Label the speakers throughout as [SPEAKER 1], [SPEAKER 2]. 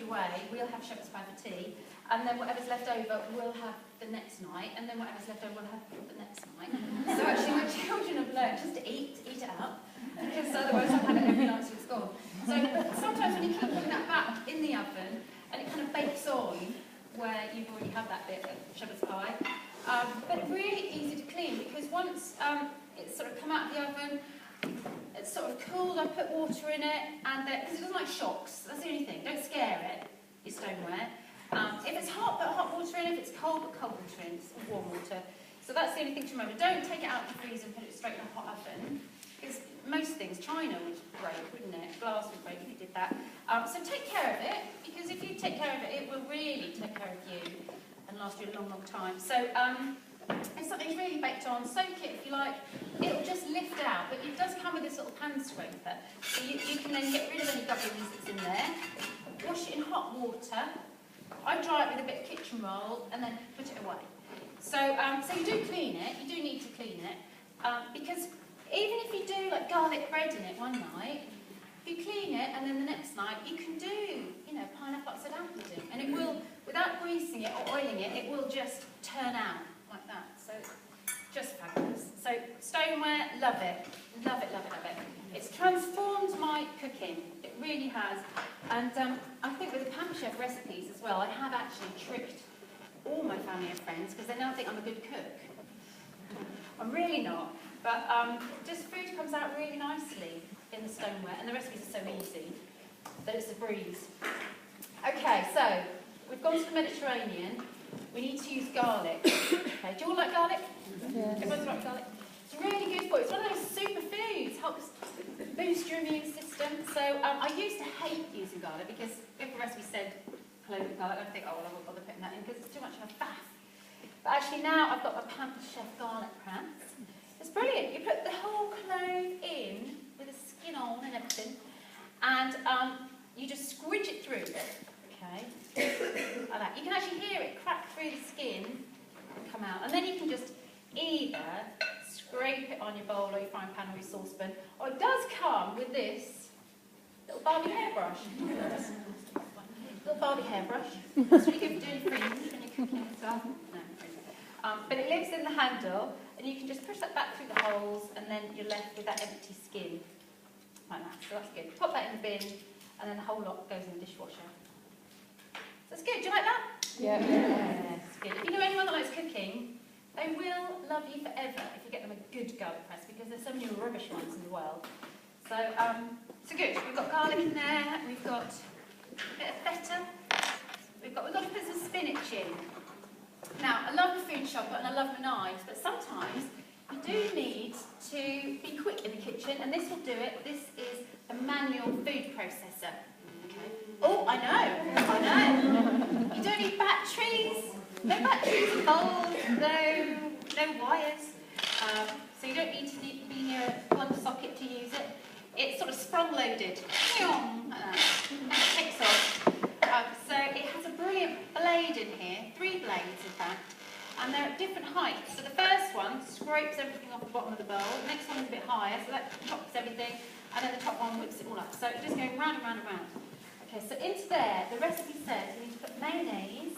[SPEAKER 1] food away, we'll have shepherd's pie for tea, and then whatever's left over, we'll have the next night, and then whatever's left over, we'll have the next night. So actually, my children have learned just to eat it up, because otherwise I've had it every night since school. So sometimes when you keep putting that back in the oven, and it kind of bakes on where you've already had that bit of shepherd's pie, but really easy to clean, because once it's sort of come out of the oven, it's sort of cooled, I put water in it, and because it doesn't like shocks, that's the only thing, don't scare it, your stoneware. If it's hot, put hot water in. If it's cold, put cold water in, warm water. So that's the only thing to remember. Don't take it out of the freezer and put it straight in a hot oven. Because most things, china would break, wouldn't it? Glass would break if you did that. So take care of it, because if you take care of it, it will really take care of you and last you a long, long time. So if something's really baked on, soak it if you like. It'll just lift out, but it does come with this little pan scraper. So you can then get rid of any gubbins that's in there. Wash it in hot water. I dry it with a bit of kitchen roll and then put it away. So, so you do clean it, you do need to clean it, because even if you do like garlic bread in it one night, if you clean it and then the next night you can do, you know, pineapple upside down pudding, and it will, without greasing it or oiling it, it will just turn out like that. So, just fabulous. So, stoneware, love it, love it, love it, love it. It's transformed my cooking. It really has. And I think with the Pam Chef recipes as well, I have actually tricked all my family and friends, because they now think I'm a good cook. I'm really not. But just food comes out really nicely in the stoneware, and the recipes are so easy that it's a breeze. Okay, so we've gone to the Mediterranean. We need to use garlic. Okay, do you all like garlic?
[SPEAKER 2] Yes.
[SPEAKER 1] Everyone's like garlic? It's really good for you. It's one of those superfoods. Helps boost your immune system. So I used to hate using garlic, because if the recipe said clove and garlic, I'd think, oh well, I won't bother putting that in because it's too much of a faff. But actually now I've got my Pam Chef garlic press. It's brilliant. You put the whole clove in with the skin on and everything, and you just squidge it through. Okay, like that. You can actually hear it crack through the skin and come out, and then you can just either scrape it on your bowl or your frying pan or your saucepan, or it does come with this little Barbie hairbrush. Little Barbie hairbrush. That's really good for doing fringe when you're cooking as well. No, but it lives in the handle, and you can just push that back through the holes, and then you're left with that empty skin. Like that. So that's good. Pop that in the bin, and then the whole lot goes in the dishwasher. So that's good. Do you like that?
[SPEAKER 2] Yeah.
[SPEAKER 1] Yes, good. If you know anyone that likes cooking, they will love you forever if you get them a good garlic press, because there's so many rubbish ones in the world. So, so good. We've got garlic in there. We've got a bit of feta. We've got to put some spinach in. Now, I love the food shopper and I love the knives, but sometimes you do need to be quick in the kitchen, and this will do it. This is a manual food processor. Okay. Oh, I know. You don't need batteries. No batteries involved. No wires. So you don't need to be near a plug socket to use it. It's sort of sprung-loaded. It takes off. So it has a brilliant blade in here, 3 blades in fact, and they're at different heights. So the first one scrapes everything off the bottom of the bowl, the next one is a bit higher, so that chops everything, and then the top one whips it all up. So it's just going round and round and round. Okay, so into there, the recipe says you need to put mayonnaise.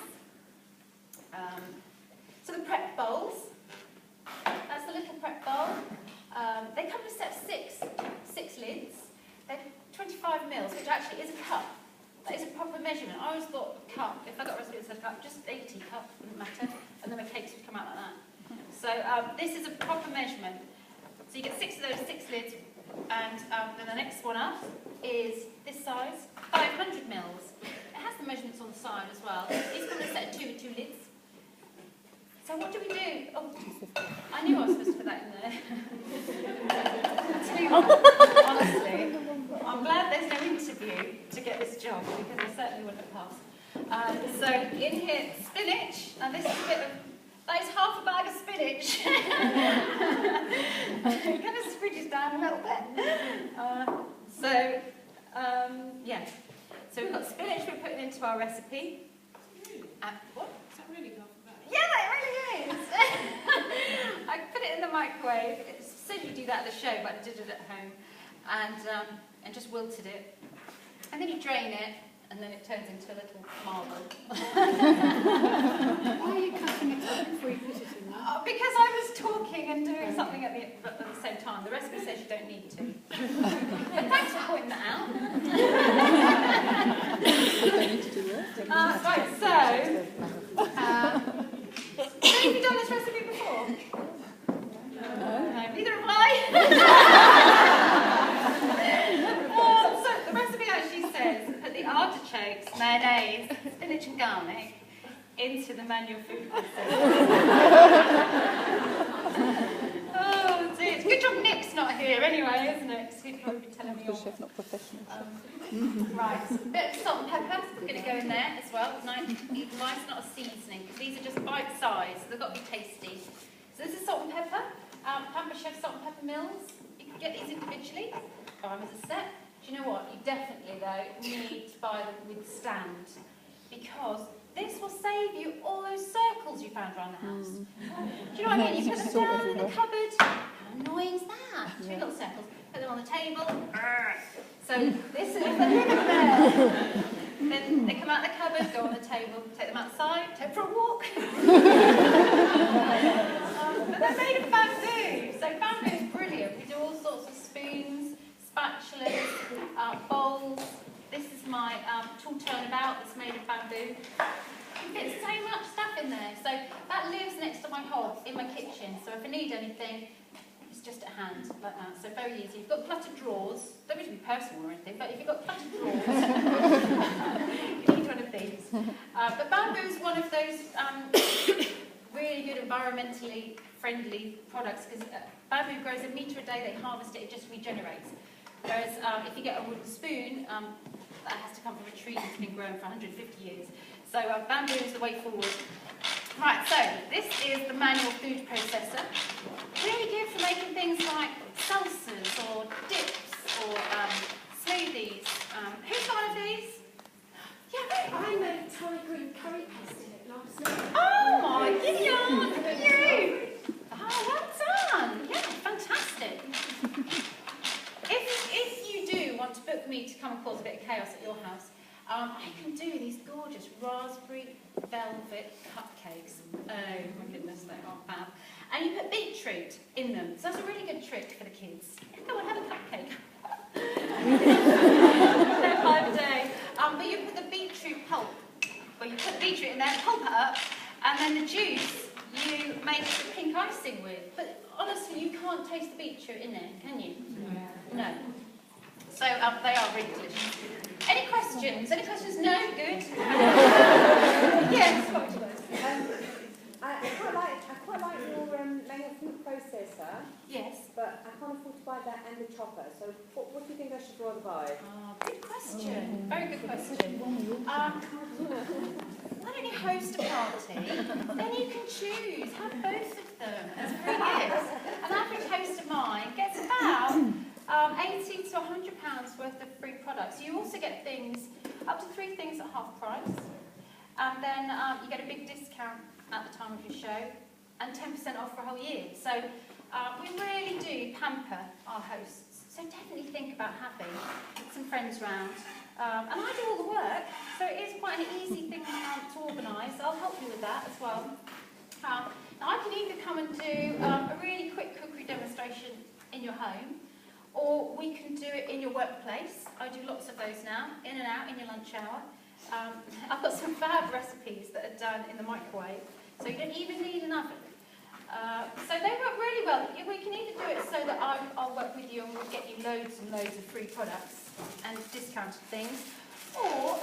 [SPEAKER 1] So the prep bowls, that's the little prep bowl. They come in a set of 6 lids. They're 25 mils, which actually is a cup. That is a proper measurement. I always thought cup, if I got a recipe that said cup, just 80 cups wouldn't matter, and then my cakes would come out like that. So this is a proper measurement. So you get 6 of those 6 lids, and then the next one up is this size, 500 mils. It has the measurements on the side as well. These come in a set of 2 with 2 lids. So what do we do? Oh, I knew I was supposed to put that in there. Too much, honestly. I'm glad there's no interview to get this job, because I certainly wouldn't have passed. So in here, spinach. Now this is a bit of, that is half a bag of spinach. I'm going to squidge it down a little bit. Yeah. So we've got spinach we're putting into our recipe. What?
[SPEAKER 3] Is that really half a bag?
[SPEAKER 1] Yeah, that really is. I put it in the microwave. It said you do that at the show, but I did it at home, and just wilted it. And then you drain it, and then it turns into a little marble.
[SPEAKER 2] Why are you cutting it up before you put it in there?
[SPEAKER 1] Because I was talking and doing something at the same time. The recipe says you don't need to. But thanks for pointing that out. Right, so, have you done this recipe before? No, neither have I. So the recipe actually says put the artichokes, mayonnaise, spinach and garlic into the manual food process. Oh dear, it's a good job Nick's not here anyway, isn't it? Because he'd probably be telling me off.
[SPEAKER 3] Chef, not professional.
[SPEAKER 1] Right, a bit of salt and pepper, we're going to go in there as well. Nice, not a seasoning, because these are just bite size, so they've got to be tasty. So this is salt and pepper, Pamper Chef salt and pepper mills. You can get these individually, buy them as a set. Do you know what? You definitely, though, need to buy them with stand, because this will save you all those circles you found around the house. Do you know what I mean? You put them down in the cupboard. How annoying is that? Two little circles. Put them on the table. So this is the there. Then they come out of the cupboard, go on the table, take them outside, take them for a walk. But they're made of bamboo. So bamboo is brilliant. We do all sorts of spoons, spatulas, bowls. This is my tool turnabout that's made of bamboo. You fit so much stuff in there. So that lives next to my hob in my kitchen. So if I need anything, it's just at hand, like that. So very easy. You've got cluttered drawers. Don't need to be personal or anything, but if you've got cluttered drawers, you need one of these. But bamboo is one of those really good environmentally friendly products, because bamboo grows a metre a day. They harvest it, it just regenerates. Whereas if you get a wooden spoon, that has to come from a tree that's been grown for 150 years. So bamboo is the way forward. Right, so this is the manual food processor. Really good for making things like salsas or dips or smoothies. Who's got one of these? Yeah,
[SPEAKER 2] I made Thai green curry paste in it last night.
[SPEAKER 1] oh my giddy on, look at you! Oh, well done! Yeah, fantastic. If you do want to book me to come and cause a bit of chaos at your house, I can do these gorgeous raspberry velvet cupcakes. Oh my goodness, they are fab. And you put beetroot in them, so that's a really good trick for the kids. Go on, have a cupcake. They're 5 a day. But you put the beetroot pulp, well, you put the beetroot in there, pulp it up, and then the juice you make the pink icing with. But honestly, you can't taste the beetroot in there, can you? No. So they are really delicious. Any questions? Any questions? No? Good. Yes.
[SPEAKER 4] I quite like your manual food processor.
[SPEAKER 1] Yes.
[SPEAKER 4] But I can't afford to buy that and the chopper. So what do you think I should rather buy?
[SPEAKER 1] Good question. Very good question. Why don't you host a party? Then you can choose. Have both of them as free gifts. An average host of mine gets about £80 to £100 worth of free products. You also get things, up to 3 things at half price. And then you get a big discount at the time of your show, and 10% off for a whole year. So we really do pamper our hosts. So definitely think about having some friends round. And I do all the work, so it is quite an easy thing to organise. I'll help you with that as well. Now I can either come and do a really quick cookery demonstration in your home, or we can do it in your workplace. I do lots of those now, in and out, in your lunch hour. I've got some fab recipes that are done in the microwave, so you don't even need an oven. So they work really well. We can either do it so that I'll work with you and we'll get you loads and loads of free products and discounted things, or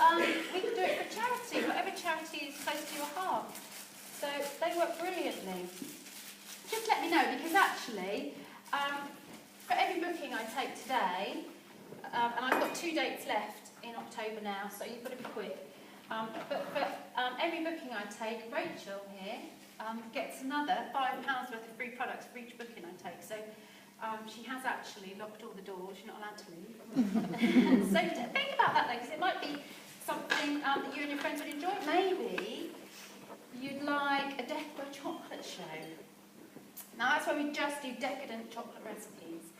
[SPEAKER 1] we can do it for charity, whatever charity is close to your heart. So they work brilliantly. Just let me know, because actually, for every booking I take today, and I've got 2 dates left in October now, so you've got to be quick. But for every booking I take, Rachel here gets another £5 worth of free products for each booking I take. So she has actually locked all the doors, you're not allowed to leave. So think about that though, because it might be something that you and your friends would enjoy. Maybe you'd like a Deathblow chocolate show. Now that's where we just do decadent chocolate recipes.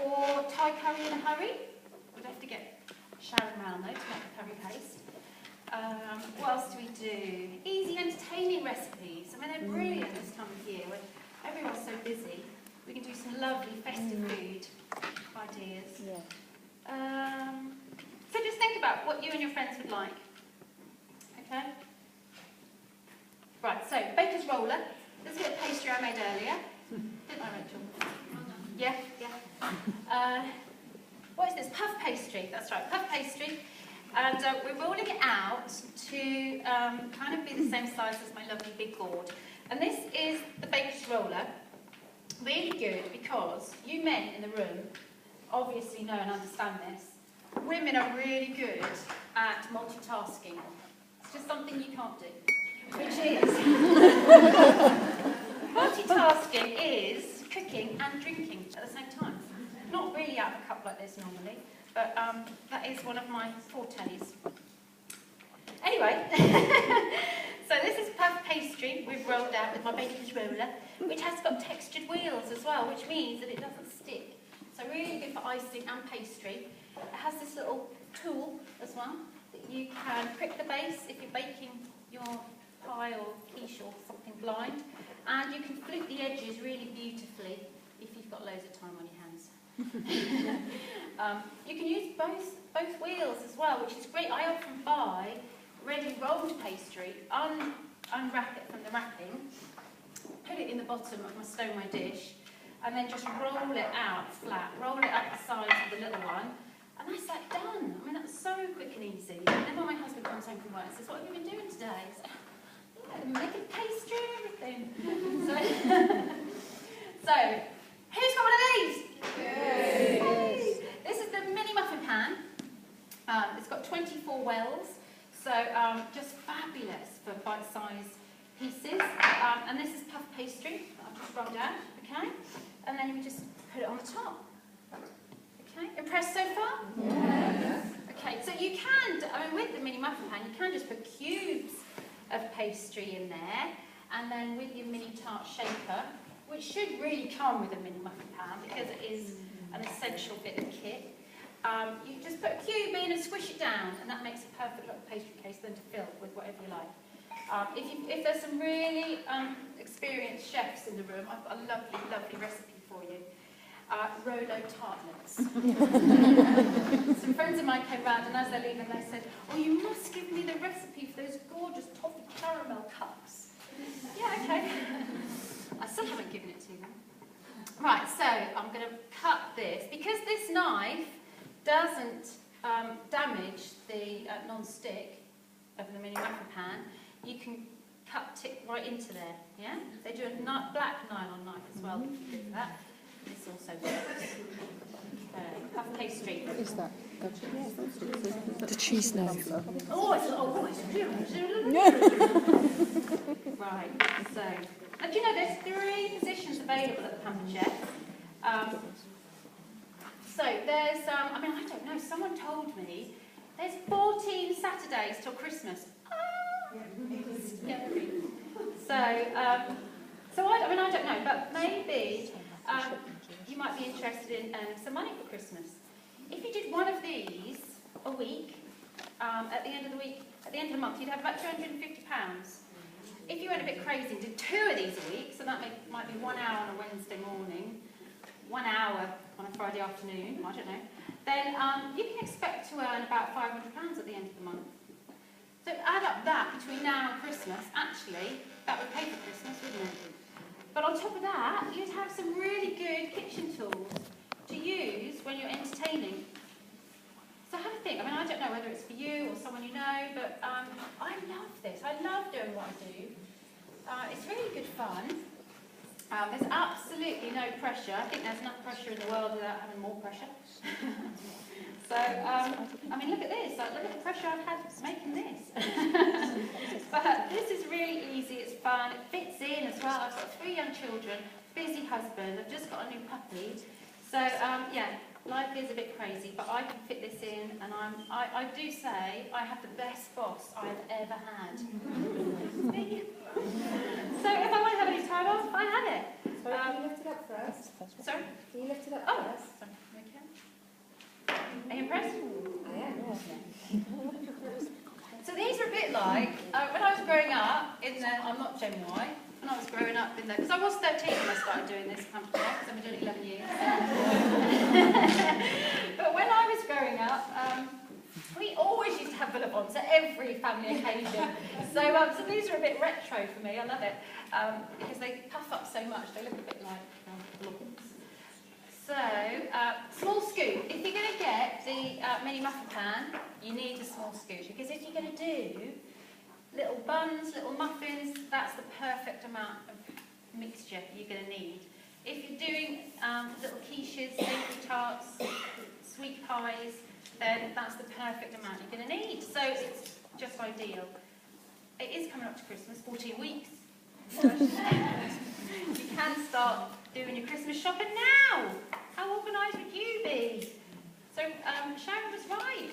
[SPEAKER 1] Or Thai curry in a hurry. We'd have to get Sharon round though to make the curry paste. What else do we do? Easy, entertaining recipes. I mean, they're brilliant this time of year when everyone's so busy. We can do some lovely festive food ideas.
[SPEAKER 4] Yeah.
[SPEAKER 1] So just think about what you and your friends would like. Okay? Right, so baker's roller. This is a bit of pastry I made earlier. Didn't I, Rachel? Yeah, yeah. What is this? Puff pastry. That's right, puff pastry. And we're rolling it out to kind of be the same size as my lovely big board. And this is the baker's roller. Really good because you men in the room obviously know and understand this. Women are really good at multitasking. It's just something you can't do, which is multitasking is cooking and drinking at the same time. Not really out of a cup like this normally, but that is one of my fortes. Anyway, so this is puff pastry we've rolled out with my baker's roller, which has got textured wheels as well, which means that it doesn't stick. So really good for icing and pastry. It has this little tool as well that you can prick the base if you're baking your pie or quiche or something blind, and you can flute the edges really beautifully if you've got loads of time on your hands. You can use both wheels as well, which is great. I often buy ready rolled pastry, unwrap it from the wrapping, put it in the bottom of my stoneware dish, and then just roll it out flat, roll it up the size of the little one, and that's like done. I mean, that's so quick and easy. And when my husband comes home from work and says, "What have you been doing today?" I say, "Yeah, making pastry and everything." So who's got one of these? Yay. This is the mini muffin pan. It's got 24 wells, so just fabulous for bite-sized pieces. And this is puff pastry that I've just rolled out, okay? And then you just put it on the top. Okay, impressed so far? Yeah. Okay, so you can, I mean, with the mini muffin pan, you can just put cubes of pastry in there, and then with your mini tart shaker, which should really come with a mini muffin pan because it is an essential bit of kit. You just put a cube in and squish it down, and that makes a perfect little pastry case then to fill with whatever you like. If there's some really experienced chefs in the room, I've got a lovely, lovely recipe for you. Rolo tartlets. Some friends of mine came round, and as they're leaving, they said, "Oh, you must give me the recipe for those gorgeous toffee caramel cups." Yeah, okay. I still haven't given it to them. Right, so I'm going to cut this. Because this knife doesn't damage the non-stick of the mini muffin pan, you can cut it right into there, yeah? They do a black nylon knife as well if you do that. This also works. Puff pastry.
[SPEAKER 3] What is that? The cheese knife.
[SPEAKER 1] Oh, right, so, and do you know there's 3 positions available at the Pampered Chef. So there's, I mean, I don't know, someone told me there's 14 Saturdays till Christmas. It's scary. So I mean, I don't know, but maybe you might be interested in earning some money for Christmas. If you did one of these a week, at the end of the week, at the end of the month, you'd have about £250. If you went a bit crazy and did 2 of these a week, so that might be 1 hour on a Wednesday morning, 1 hour on a Friday afternoon, I don't know, then you can expect to earn about £500 at the end of the month. So add up that between now and Christmas, actually, that would pay for Christmas, wouldn't it? But on top of that, you'd have some really good kitchen tools to use when you're entertaining. So have a think. I mean, I don't know whether it's for you or someone you know, but I love this. I love doing what I do. It's really good fun. There's absolutely no pressure. I think there's enough pressure in the world without having more pressure. So, I mean, look at this. Look at the pressure I've had making this. But this is really easy. It's fun. It fits in as well. I've got 3 young children, busy husband. I've just got a new puppy. So, yeah, life is a bit crazy, but I can fit this in, and I do say I have the best boss I've ever had. So if I want to have any time off, I have it.
[SPEAKER 4] So can you lift it up first?
[SPEAKER 1] Sorry?
[SPEAKER 4] Can you lift it up first?
[SPEAKER 1] Sorry. Okay. Are you impressed?
[SPEAKER 4] I am.
[SPEAKER 1] So these are a I'm not Gen Y. When I was growing up in there, because I was 13 when I started doing this company, because I've been doing it 11 years. But when I was growing up, we always used to have billabongs at every family occasion. So these are a bit retro for me. I love it because they puff up so much. They look a bit like blobs. So, small scoop. If you're going to get the mini muffin pan, you need the small scoop, because if you're going to do little buns, little muffins, that's the perfect amount of mixture you're going to need. If you're doing little quiches, savoury tarts, sweet pies, then that's the perfect amount you're going to need. So it's just ideal. It is coming up to Christmas, 14 weeks. You can start doing your Christmas shopping now. How organised would you be? So Sharon was right.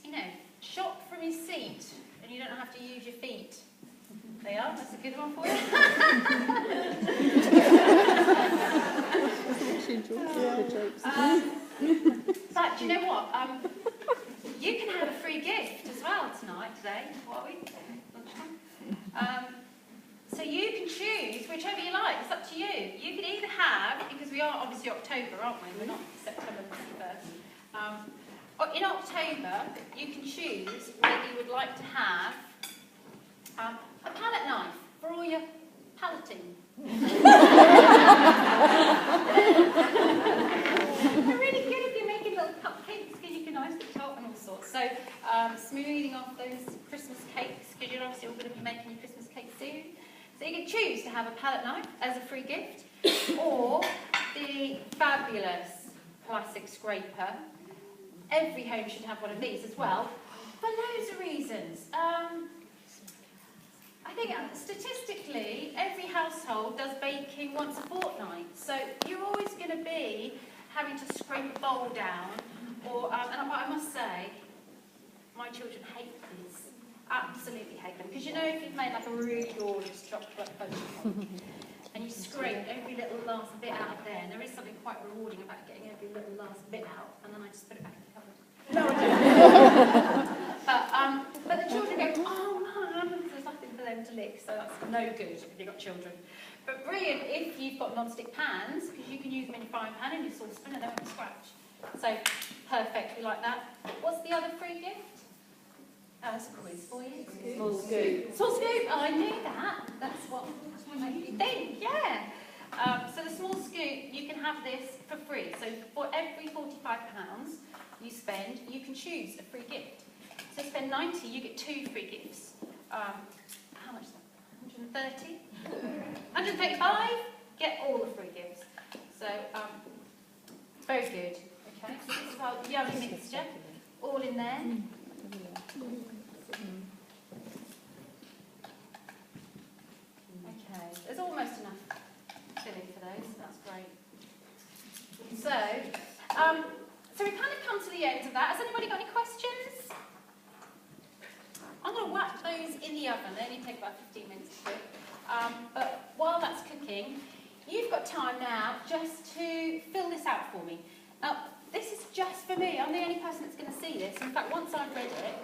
[SPEAKER 1] You know, shop from your seat, and you don't have to use your feet. They are. That's a good one for you.
[SPEAKER 3] She enjoys the jokes.
[SPEAKER 1] But do you know what? You can have a free gift as well today. What are we? Lunchtime. So you can choose whichever you like. It's up to you. You can either have, because we are obviously October, aren't we? We're not September 1st. In October, you can choose whether you would like to have a palette knife for all your paleting. They're really good if you're making little cupcakes, because you can ice the top and all sorts. So smoothing off those Christmas cakes, because you're obviously all going to be making your Christmas cake soon. So you can choose to have a palette knife as a free gift, or the fabulous plastic scraper. Every home should have one of these as well, for loads of reasons. I think statistically, every household does baking once a fortnight. So you're always going to be having to scrape a bowl down, or and I must say, my children hate these. Absolutely hate them. Because you know, if you've made like a really gorgeous chocolate punch and you scrape every little last bit out of there, and there is something quite rewarding about getting every little last bit out, and then I just put it back in the cupboard. No, I don't. But the children go, oh, Mum, there's nothing for them to lick, so that's no good if you've got children. But brilliant if you've got non-stick pans, because you can use them in your frying pan and your saucepan, and they won't scratch. So perfect, we like that. What's the other free gift? It's a quiz for you.
[SPEAKER 4] Small scoop.
[SPEAKER 1] Small scoop, I knew that. That's what made you think, yeah. So the small scoop, you can have this for free. So for every £45 you spend, you can choose a free gift. So spend 90, you get 2 free gifts. How much is that? 130? 135, get all the free gifts. So very good. Okay, so this is our yummy mixture, all in there. Okay, there's almost enough filling for those, so that's great. So we kind of come to the end of that. Has anybody got any questions? I'm going to whack those in the oven. They only take about 15 minutes to cook. But while that's cooking, you've got time now just to fill this out for me. Now, this is just for me. I'm the only person that's going to see this. In fact, once I've read it,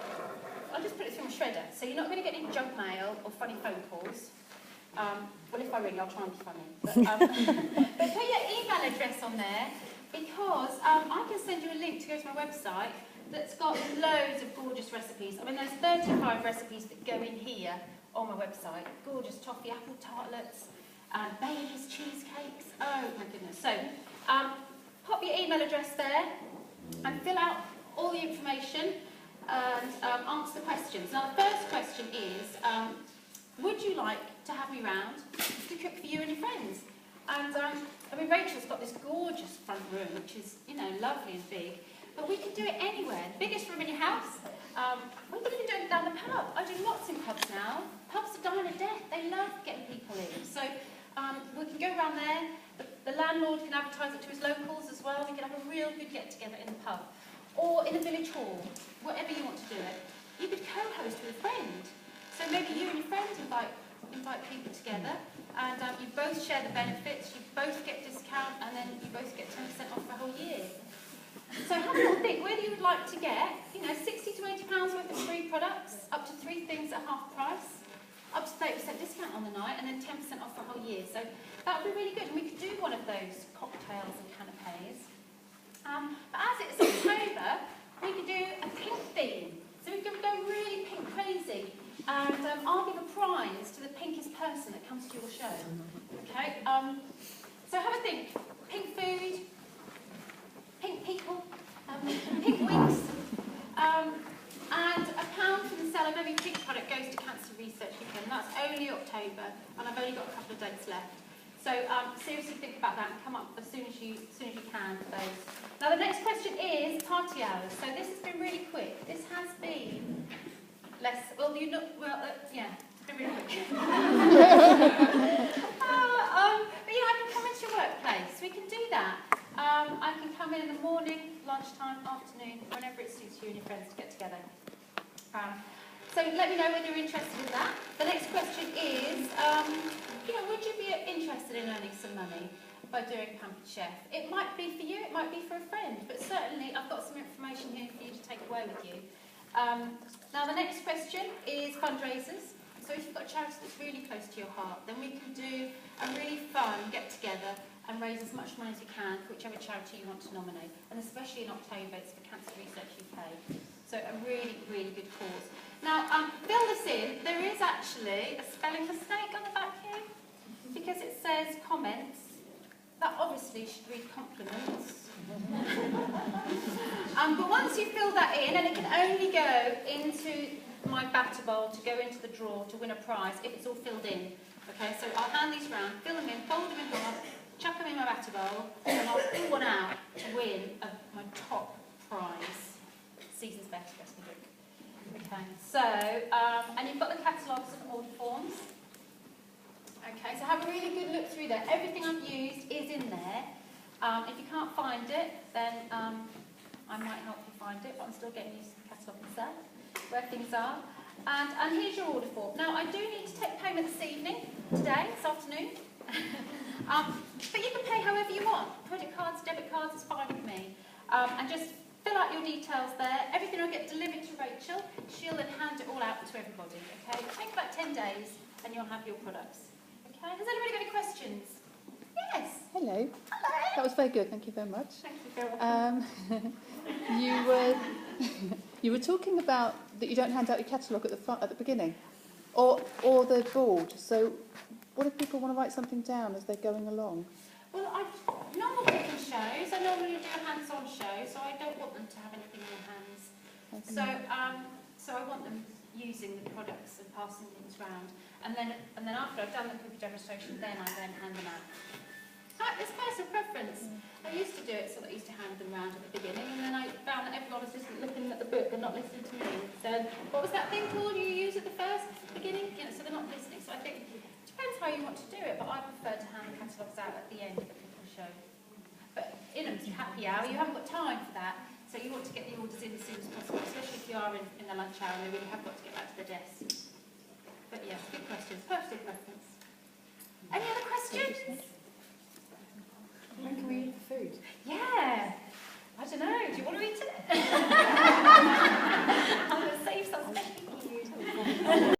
[SPEAKER 1] I'll just put it through my shredder. So you're not going to get any junk mail or funny phone calls. Well, if I ring, I'll try and be funny. But put your email address on there, because I can send you a link to go to my website that's got loads of gorgeous recipes. I mean, there's 35 recipes that go in here on my website. Gorgeous toffee apple tartlets, Baileys cheesecakes. Oh, my goodness. So, pop your email address there and fill out all the information and answer the questions. Now, the first question is, would you like to have me round to cook for you and your friends? And I mean, Rachel's got this gorgeous front room, which is, you know, lovely and big, but we can do it anywhere. The biggest room in your house. We can even do it down the pub. I do lots in pubs now. Pubs are dying a death. They love getting people in. So we can go around there. The landlord can advertise it to his locals as well. We can have a real good get-together in the pub. Or in a village hall, whatever you want to do it. You could co-host with a friend. So maybe you and your friend invite people together, and you both share the benefits, you both get discount, and then you both get 10% off for a whole year. So have a little think whether you would like to get, you know, £60 to £80 worth of free products, up to 3 things at half price. up to 30% discount on the night, and then 10% off the whole year. So that would be really good, and we could do one of those cocktails and canapes. But as it's October, we could do a pink theme. So we could go really pink crazy, and I'll give a prize to the pinkest person that comes to your show. Okay? So have a think. Pink food, pink people, pink wigs, and £1 from the sale of every pink product goes to Cancer Research UK, and that's only October, and I've only got a couple of dates left. So seriously think about that and come up as soon as you can for those. Now the next question is party hours. So this has been really quick. This has been less. Well, yeah, it's been really quick. But yeah, I can come into your workplace. We can do that. I can come in the morning, lunchtime, afternoon, whenever it suits you and your friends to get together. So let me know whether you're interested in that. The next question is, would you be interested in earning some money by doing Pampered Chef? It might be for you, it might be for a friend, but certainly I've got some information here for you to take away with you. Now the next question is fundraisers. So if you've got a charity that's really close to your heart, then we can do a really fun get-together and raise as much money as we can for whichever charity you want to nominate. And especially in October, it's for Cancer Research UK. So a really, really good cause. Now, fill this in. There is actually a spelling mistake on the back here, because it says comments. That obviously should read compliments. But once you fill that in, and it can only go into my batter bowl to go into the drawer to win a prize if it's all filled in. Okay, so I'll hand these round, fill them in, fold them in half, chuck them in my batter bowl, and I'll pull one out to win my top prize. Season's best recipe book. Okay, so, and you've got the catalogues and order forms. Okay, so have a really good look through there. Everything I've used is in there. If you can't find it, then I might help you find it, but I'm still getting used to the catalogue myself, where things are. And here's your order form. Now, I do need to take payment this evening, today, this afternoon. But you can pay however you want. Credit cards, debit cards, it's fine with me. And just fill out your details there. Everything will get delivered to Rachel. She'll then hand it all out to everybody, okay? It'll take about 10 days, and you'll have your products. Okay, has anybody got any questions? Yes.
[SPEAKER 3] Hello.
[SPEAKER 1] Hello.
[SPEAKER 3] That was very good. Thank you very much.
[SPEAKER 1] Thank you very much.
[SPEAKER 3] You were talking about that you don't hand out your catalogue at the beginning, or the board. So, what if people want to write something down as they're going along?
[SPEAKER 1] Well, I normally cooking shows. I normally do a hands-on show, so I don't want them to have anything in their hands.
[SPEAKER 3] Okay.
[SPEAKER 1] So I want them using the products and passing things around. And then after I've done the cookie demonstration, then I hand them out. So it's personal preference. I used to do it so that I used to hand them around at the beginning, and then I found that everyone was just looking at the book and not listening to me. So what was that thing called you use at the beginning? So they're not listening. So I think it depends how you want to do it, but I prefer to hand the catalogues out at the end of the cooking show. But in a happy hour, you haven't got time for that. So you want to get the orders in as soon as possible, especially if you are in the lunch hour and they really have got to get back to the desk. But yeah, good question.